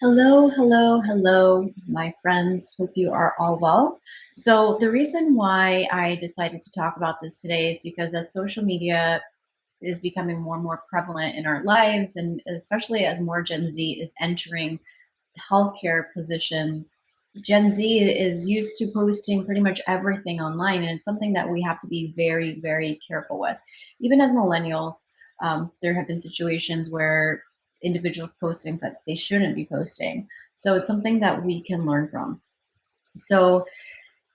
Hello, hello, hello, my friends. Hope you are all well. So, the reason why I decided to talk about this today is because as social media is becoming more and more prevalent in our lives, and especially as more Gen Z is entering healthcare positions, Gen Z is used to posting pretty much everything online, and it's something that we have to be very, very careful with. Even as millennials, there have been situations where individuals post things that they shouldn't be posting. So it's something that we can learn from. So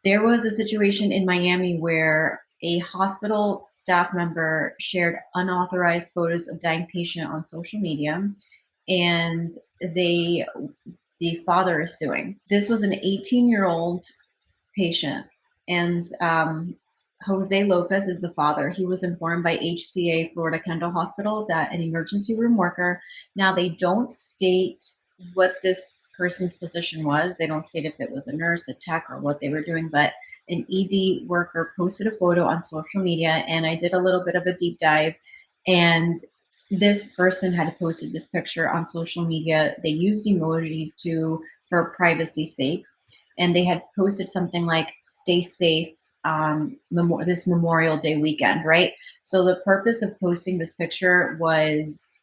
there was a situation in Miami where a hospital staff member shared unauthorized photos of dying patient on social media, and they the father is suing. This was an 18-year-old patient, and Jose Lopez is the father. He was informed by HCA Florida Kendall Hospital that an emergency room worker, now they don't state what this person's position was. They don't state if it was a nurse, a tech, or what they were doing, but an ED worker posted a photo on social media, and I did a little bit of a deep dive, and this person had posted this picture on social media. They used emojis for privacy sake, and they had posted something like "Stay safe." This Memorial Day weekend, right? So the purpose of posting this picture was,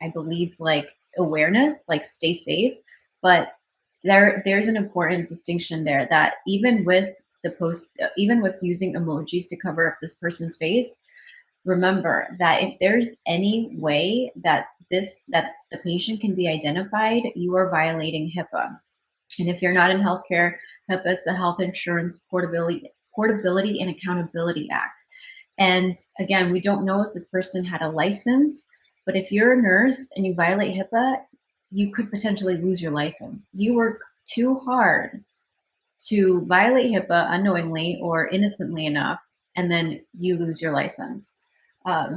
I believe, like awareness, like stay safe. But there's an important distinction there that even with the post, even with using emojis to cover up this person's face, remember that if there's any way that the patient can be identified, you are violating HIPAA. And if you're not in healthcare, HIPAA is the Health Insurance Portability and Accountability Act. And again, we don't know if this person had a license, but if you're a nurse and you violate HIPAA, you could potentially lose your license. You work too hard to violate HIPAA unknowingly or innocently enough, and then you lose your license.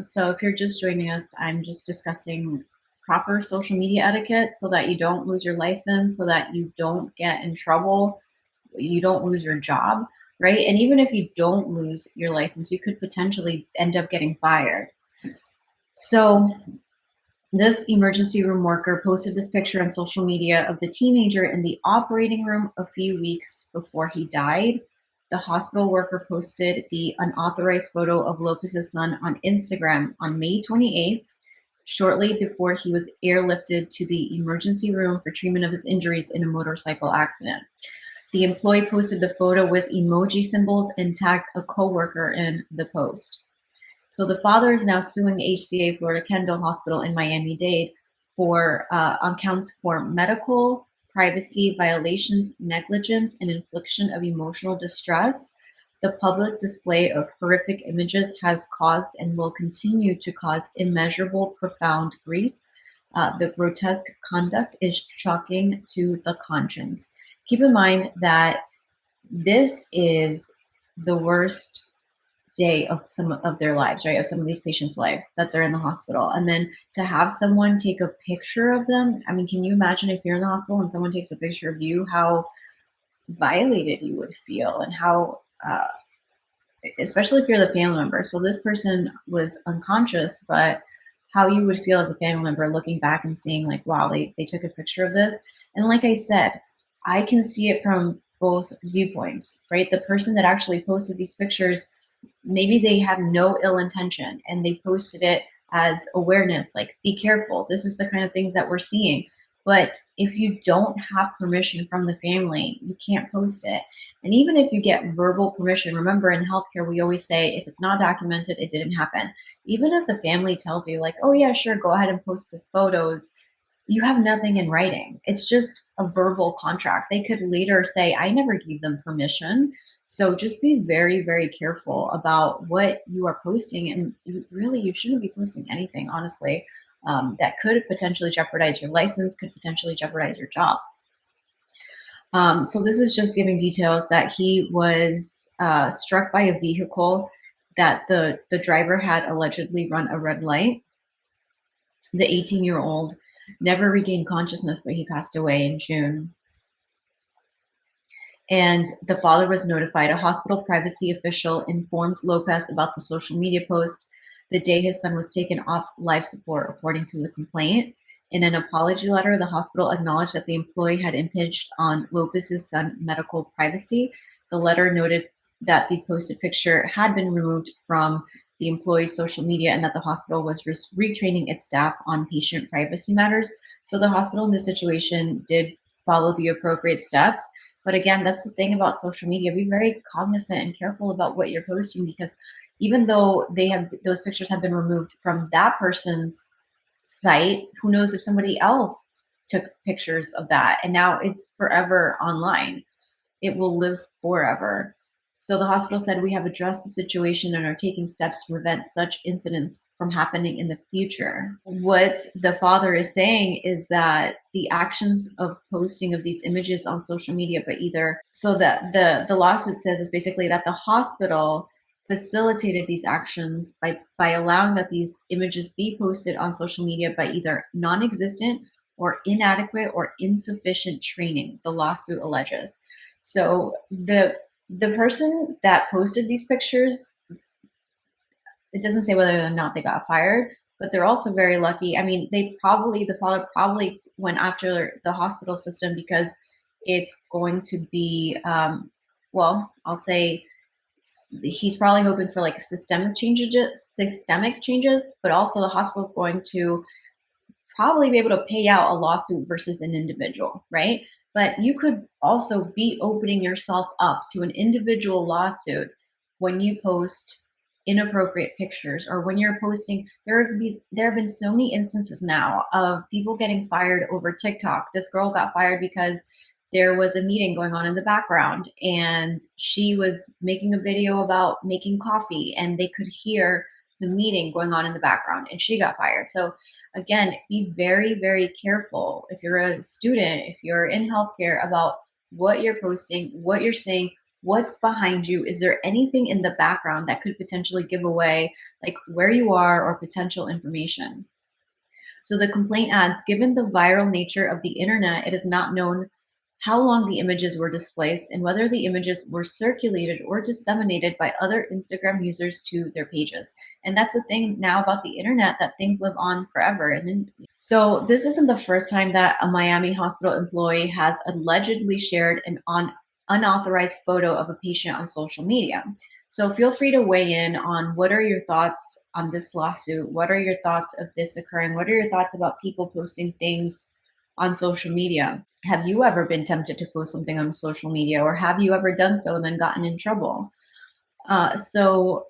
So if you're just joining us, I'm just discussing proper social media etiquette so that you don't lose your license, so that you don't get in trouble, you don't lose your job, right? And even if you don't lose your license, you could potentially end up getting fired. So this emergency room worker posted this picture on social media of the teenager in the operating room a few weeks before he died. The hospital worker posted the unauthorized photo of Lopez's son on Instagram on May 28th, shortly before he was airlifted to the emergency room for treatment of his injuries in a motorcycle accident. The employee posted the photo with emoji symbols and tagged a coworker in the post. So the father is now suing HCA Florida Kendall Hospital in Miami-Dade on counts for medical privacy violations, negligence, and infliction of emotional distress. The public display of horrific images has caused and will continue to cause immeasurable, profound grief. The grotesque conduct is shocking to the conscience. Keep in mind that this is the worst day of some of their lives, right? Of some of these patients' lives that they're in the hospital. And then to have someone take a picture of them, I mean, can you imagine if you're in the hospital and someone takes a picture of you, how violated you would feel and how, especially if you're the family member. So this person was unconscious, but how you would feel as a family member looking back and seeing like, wow, they took a picture of this. And like I said, I can see it from both viewpoints, right? The person that actually posted these pictures, maybe they have no ill intention and they posted it as awareness, like be careful, this is the kind of things that we're seeing. But if you don't have permission from the family, you can't post it. And even if you get verbal permission, remember in healthcare we always say if it's not documented, it didn't happen. Even if the family tells you like, oh yeah, sure, go ahead and post the photos, you have nothing in writing. It's just a verbal contract. They could later say, I never gave them permission. So just be very, very careful about what you are posting. And you shouldn't be posting anything, honestly, that could potentially jeopardize your license, could potentially jeopardize your job. So this is just giving details that he was struck by a vehicle, that the driver had allegedly run a red light. The 18-year-old never regained consciousness, but he passed away in June. And the father was notified. A hospital privacy official informed Lopez about the social media post the day his son was taken off life support, according to the complaint. In an apology letter, the hospital acknowledged that the employee had impinged on Lopez's son's medical privacy. The letter noted that the posted picture had been removed from the employee's social media and that the hospital was retraining its staff on patient privacy matters. So the hospital in this situation did follow the appropriate steps. But again, that's the thing about social media. Be very cognizant and careful about what you're posting, because even though those pictures have been removed from that person's site, who knows if somebody else took pictures of that and now it's forever online. It will live forever. So the hospital said, we have addressed the situation and are taking steps to prevent such incidents from happening in the future. What the father is saying is that the actions of posting of these images on social media, but either so that the lawsuit says is basically that the hospital facilitated these actions by allowing that these images be posted on social media by either non-existent or inadequate or insufficient training, the lawsuit alleges. So the person that posted these pictures, it doesn't say whether or not they got fired, but they're also very lucky. I mean, the father probably went after the hospital system because it's going to be, well, I'll say he's probably hoping for like systemic changes, but also the hospital is going to probably be able to pay out a lawsuit versus an individual, right? But you could also be opening yourself up to an individual lawsuit when you post inappropriate pictures, or when you're posting. There have been so many instances now of people getting fired over TikTok. This girl got fired because there was a meeting going on in the background and she was making a video about making coffee and they could hear the meeting going on in the background and she got fired. So again, be very, very careful if you're a student, if you're in healthcare, about what you're posting, what you're saying, what's behind you. Is there anything in the background that could potentially give away like where you are or potential information? So the complaint adds, given the viral nature of the internet, it is not known how long the images were displaced and whether the images were circulated or disseminated by other Instagram users to their pages. And that's the thing now about the internet, that things live on forever. And so this isn't the first time that a Miami hospital employee has allegedly shared an unauthorized photo of a patient on social media. So feel free to weigh in on what are your thoughts on this lawsuit? What are your thoughts of this occurring? What are your thoughts about people posting things on social media? Have you ever been tempted to post something on social media, or have you ever done so and then gotten in trouble? So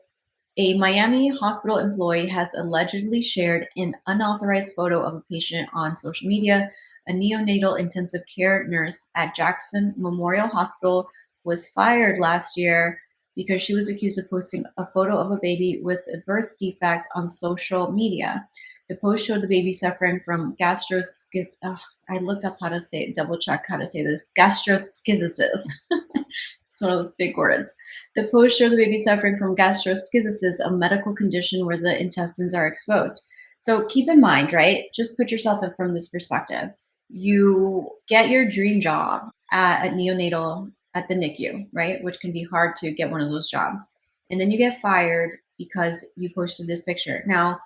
a Miami hospital employee has allegedly shared an unauthorized photo of a patient on social media. A neonatal intensive care nurse at Jackson Memorial Hospital was fired last year because she was accused of posting a photo of a baby with a birth defect on social media. The post showed the baby suffering from I looked up how to say it, double check how to say this, gastroschisis. It's one of those big words. The post showed the baby suffering from gastroschisis, a medical condition where the intestines are exposed. So keep in mind, right? Just put yourself in from this perspective. You get your dream job at a neonatal at the NICU, right? Which can be hard to get one of those jobs. And then you get fired because you posted this picture. Now,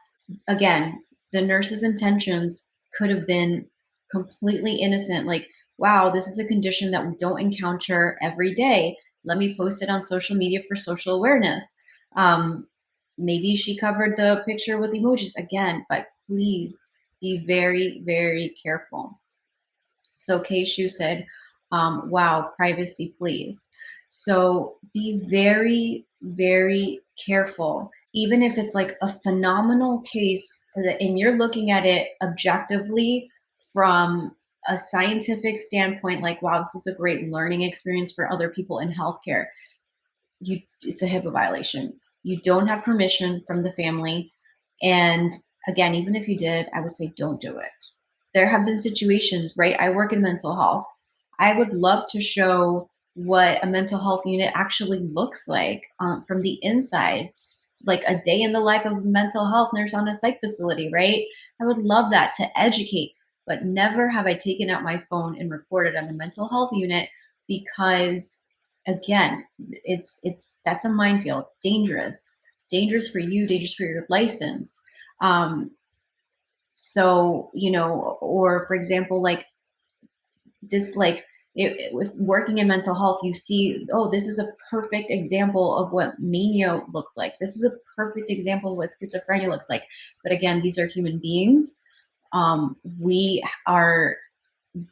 again, the nurse's intentions could have been completely innocent. Like, wow, this is a condition that we don't encounter every day. Let me post it on social media for social awareness. Maybe she covered the picture with emojis again, but please be very, very careful. So Kay Shu said, wow, privacy, please. So be very, very careful. Even if it's like a phenomenal case and you're looking at it objectively from a scientific standpoint, like, wow, this is a great learning experience for other people in healthcare. It's a HIPAA violation. You don't have permission from the family. And again, even if you did, I would say don't do it. There have been situations, right? I work in mental health. I would love to show what a mental health unit actually looks like from the inside, like a day in the life of a mental health nurse on a psych facility, right? I would love that to educate, but never have I taken out my phone and recorded on a mental health unit because, again, that's a minefield, dangerous for you, dangerous for your license. So, or for example, like just like with working in mental health, you see, oh, this is a perfect example of what mania looks like. This is a perfect example of what schizophrenia looks like. But again, these are human beings. We are,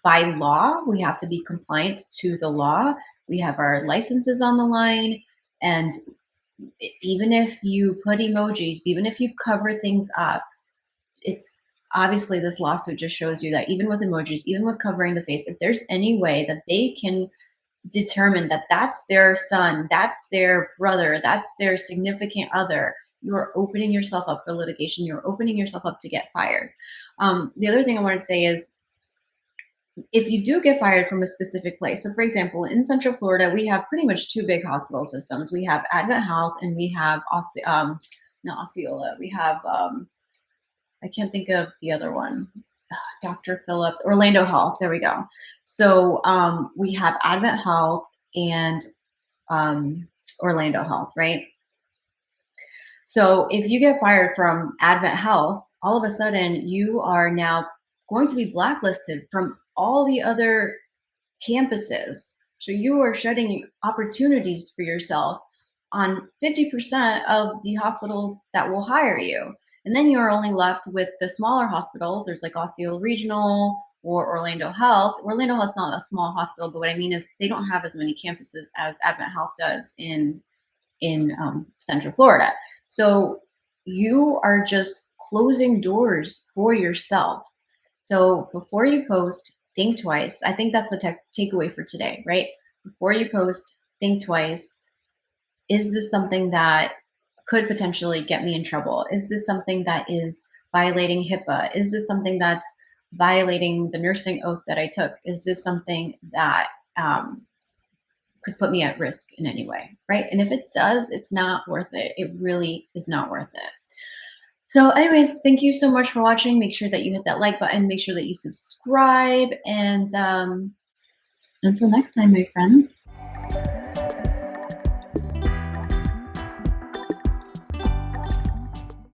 by law, we have to be compliant to the law. We have our licenses on the line. And even if you put emojis, even if you cover things up, it's obviously, this lawsuit just shows you that even with emojis, even with covering the face, if there's any way that they can determine that that's their son, that's their brother, that's their significant other, you are opening yourself up for litigation. You're opening yourself up to get fired. The other thing I want to say is, if you do get fired from a specific place, so for example, in Central Florida, we have pretty much two big hospital systems. We have Advent Health and we have not Osceola. We have I can't think of the other one. Dr. Phillips, Orlando Health. There we go. So we have Advent Health and Orlando Health, right? So if you get fired from Advent Health, all of a sudden you are now going to be blacklisted from all the other campuses. So you are shedding opportunities for yourself on 50% of the hospitals that will hire you. And then you're only left with the smaller hospitals. There's like Osceola Regional or Orlando Health. Orlando Health's not a small hospital, but what I mean is they don't have as many campuses as Advent Health does in Central Florida. So you are just closing doors for yourself. So before you post, think twice. I think that's the takeaway for today, right? Before you post, think twice. Is this something that could potentially get me in trouble? Is this something that is violating HIPAA? Is this something that's violating the nursing oath that I took? Is this something that could put me at risk in any way, right? And if it does, it's not worth it. It really is not worth it. So, anyways, thank you so much for watching. Make sure that you hit that like button. Make sure that you subscribe. And until next time, my friends.